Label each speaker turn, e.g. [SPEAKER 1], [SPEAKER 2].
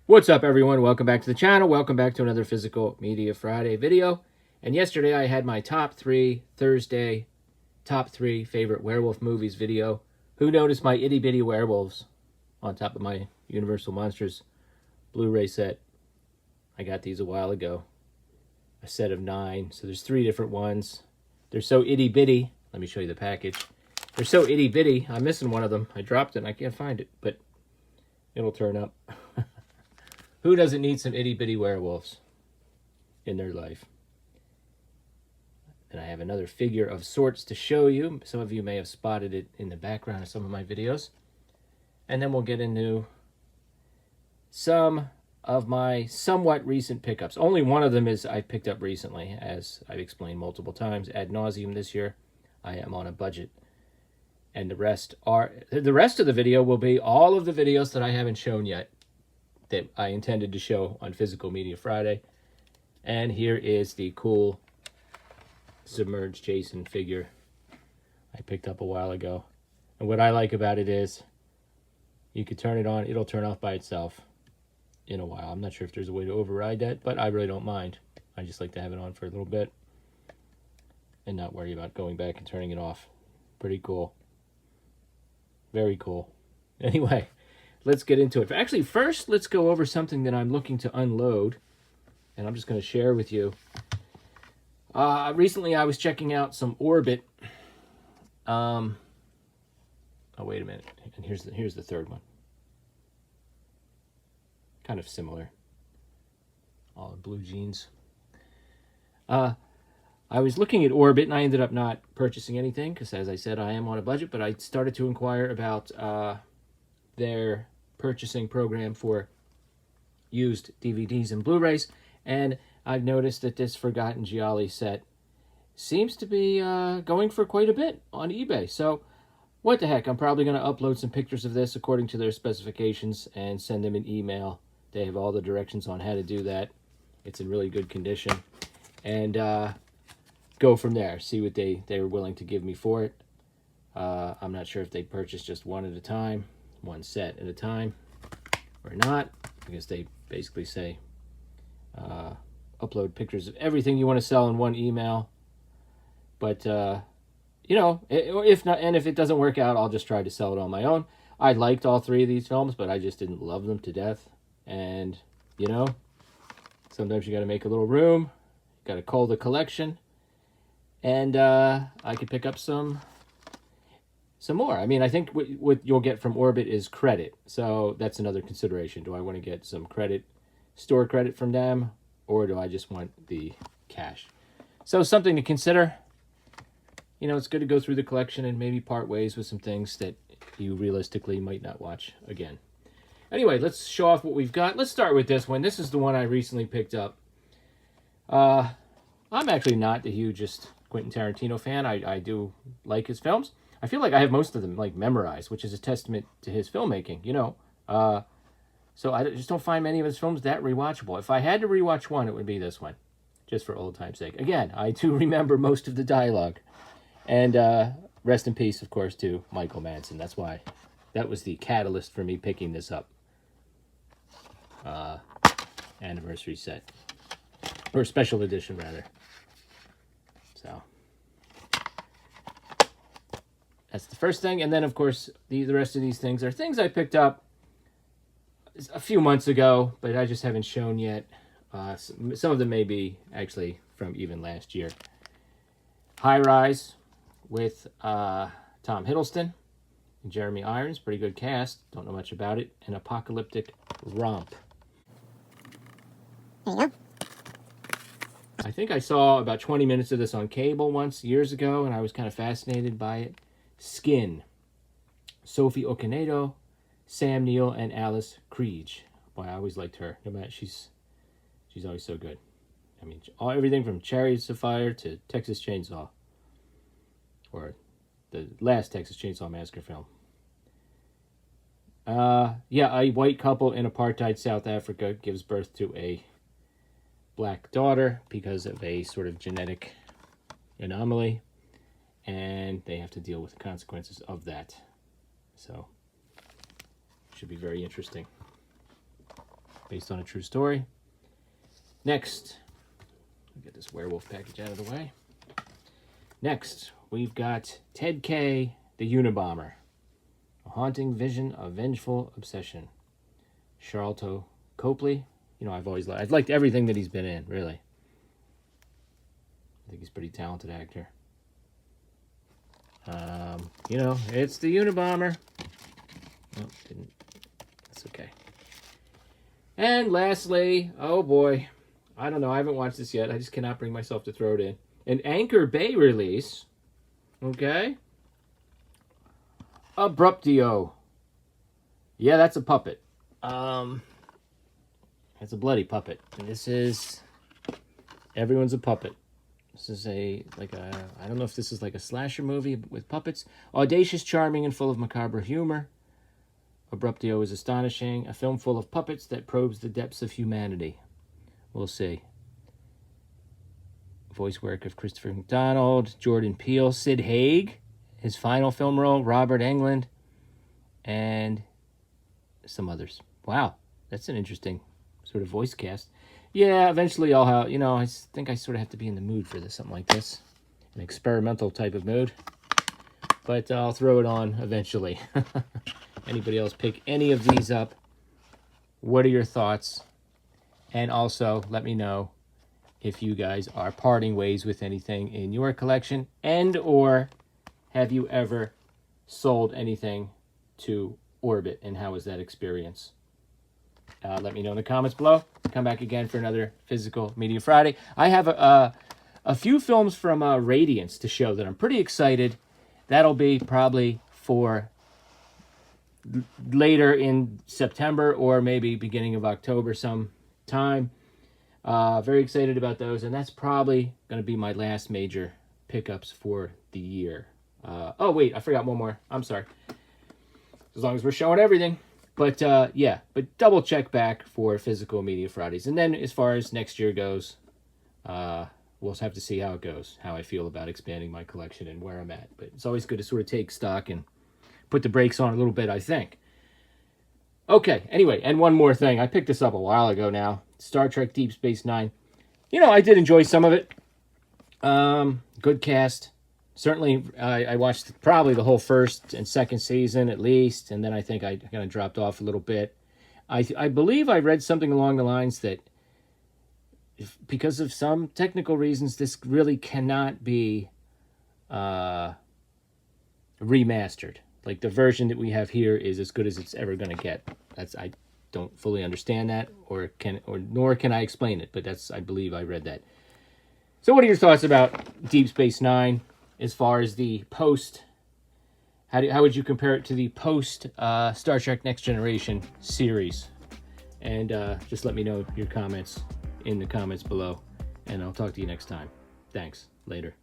[SPEAKER 1] What's up, everyone? Welcome back to the channel. Welcome back to another Physical Media Friday video. And yesterday I had my top 3 Thursday top 3 favorite werewolf movies video. Who noticed my itty bitty werewolves on top of my Universal Monsters Blu-ray set? I got these a while ago. A set of 9. So there's 3 different ones. They're so itty bitty. Let me show you the package. They're so itty bitty. I'm missing one of them. I dropped it and I can't find it, but it'll turn up. Who doesn't need some itty-bitty werewolves in their life? And I have another figure of sorts to show you. Some of you may have spotted it in the background of some of my videos. And then we'll get into some of my somewhat recent pickups. Only one of them is I picked up recently, as I've explained multiple times ad nauseum this year. I am on a budget. And the rest of the video will be all of the videos that I haven't shown yet, that I intended to show on Physical Media Friday. And here is the cool submerged Jason figure I picked up a while ago. And what I like about it is you could turn it on, it'll turn off by itself in a while. I'm not sure if there's a way to override that, but I really don't mind. I just like to have it on for a little bit and not worry about going back and turning it off. Pretty cool. Very cool. Anyway, let's get into it. Actually, first, let's go over something that I'm looking to unload, and I'm just going to share with you. Recently, I was checking out some Orbit. Oh, wait a minute. And here's the third one. Kind of similar. All in blue jeans. I was looking at Orbit, and I ended up not purchasing anything, because as I said, I am on a budget, but I started to inquire about their purchasing program for used DVDs and Blu-rays, and I've noticed that this Forgotten Gialli set seems to be going for quite a bit on eBay. So what the heck, I'm probably going to upload some pictures of this according to their specifications and send them an email. They have all the directions on how to do that. It's in really good condition, and go from there, see what they're willing to give me for it. I'm not sure if they purchase just one at a time, one set at a time, or not, because they basically say upload pictures of everything you want to sell in one email. But you know, if not, and if it doesn't work out, I'll just try to sell it on my own. I liked all 3 of these films, but I just didn't love them to death. And you know, sometimes you got to make a little room, got to cull the collection, and I could pick up some more. I mean, I think what you'll get from Orbit is credit. So that's another consideration. Do I want to get some credit, store credit from them, or do I just want the cash? So something to consider. You know, it's good to go through the collection and maybe part ways with some things that you realistically might not watch again. Anyway, let's show off what we've got. Let's start with this one. This is the one I recently picked up. I'm actually not the hugest Quentin Tarantino fan. I do like his films. I feel like I have most of them like memorized, which is a testament to his filmmaking, you know. So I just don't find many of his films that rewatchable. If I had to rewatch one, it would be this one, just for old time's sake. Again, I do remember most of the dialogue. And rest in peace, of course, to Michael Manson. That's why that was the catalyst for me picking this up. Anniversary set. Or special edition, rather. So that's the first thing. And then, of course, the rest of these things are things I picked up a few months ago, but I just haven't shown yet. Some of them may be actually from even last year. High Rise with Tom Hiddleston and Jeremy Irons. Pretty good cast. Don't know much about it. An Apocalyptic Romp.
[SPEAKER 2] There you go.
[SPEAKER 1] I think I saw about 20 minutes of this on cable once, years ago, and I was kind of fascinated by it. Skin. Sophie Okonedo, Sam Neill, and Alice Krige. Boy, I always liked her. No matter, she's always so good. I mean, everything from Chariots of Fire to Texas Chainsaw. Or the last Texas Chainsaw Massacre film. Yeah, a white couple in apartheid South Africa gives birth to a black daughter because of a sort of genetic anomaly, and they have to deal with the consequences of that. So, should be very interesting. based on a true story. Next, I'll get this werewolf package out of the way. Next, we've got Ted K, the Unabomber. A haunting vision of vengeful obsession. Charlton Copley. You know, I've liked everything that he's been in, really. I think he's a pretty talented actor. You know, it's the Unabomber. Oh, didn't. That's okay. And lastly, oh boy, I don't know. I haven't watched this yet. I just cannot bring myself to throw it in. An Anchor Bay release. Okay. Abruptio. Yeah, that's a puppet. It's a bloody puppet. And this is... Everyone's a puppet. This is I don't know if this is like a slasher movie with puppets. Audacious, charming, and full of macabre humor. Abruptio is astonishing. A film full of puppets that probes the depths of humanity. We'll see. Voice work of Christopher McDonald, Jordan Peele, Sid Haig, his final film role, Robert Englund, and some others. Wow, that's an interesting sort of voice cast. Yeah, eventually I'll have, I think I sort of have to be in the mood for this, something like this. An experimental type of mood. But I'll throw it on eventually. Anybody else pick any of these up? What are your thoughts? And also, let me know if you guys are parting ways with anything in your collection, and or have you ever sold anything to Orbit, and how was that experience? Let me know in the comments below. Come back again for another Physical Media Friday. I have a few films from Radiance to show that I'm pretty excited. That'll be probably for later in September or maybe beginning of October sometime. Very excited about those, and that's probably going to be my last major pickups for the year. Oh, wait, I forgot one more. I'm sorry. As long as we're showing everything. But, yeah, but double check back for Physical Media Fridays. And then as far as next year goes, we'll have to see how it goes, how I feel about expanding my collection and where I'm at. But it's always good to sort of take stock and put the brakes on a little bit, I think. Okay, anyway, and one more thing. I picked this up a while ago now. Star Trek Deep Space Nine. I did enjoy some of it. Good cast. Certainly, I watched probably the whole first and second season at least, and then I think I kind of dropped off a little bit. I believe I read something along the lines that because of some technical reasons, this really cannot be remastered. Like, the version that we have here is as good as it's ever going to get. I don't fully understand that, nor can I explain it, but I believe I read that. So what are your thoughts about Deep Space Nine as far as the post? How would you compare it to the post Star Trek Next Generation series? And just let me know your comments in the comments below, and I'll talk to you next time. Thanks. Later.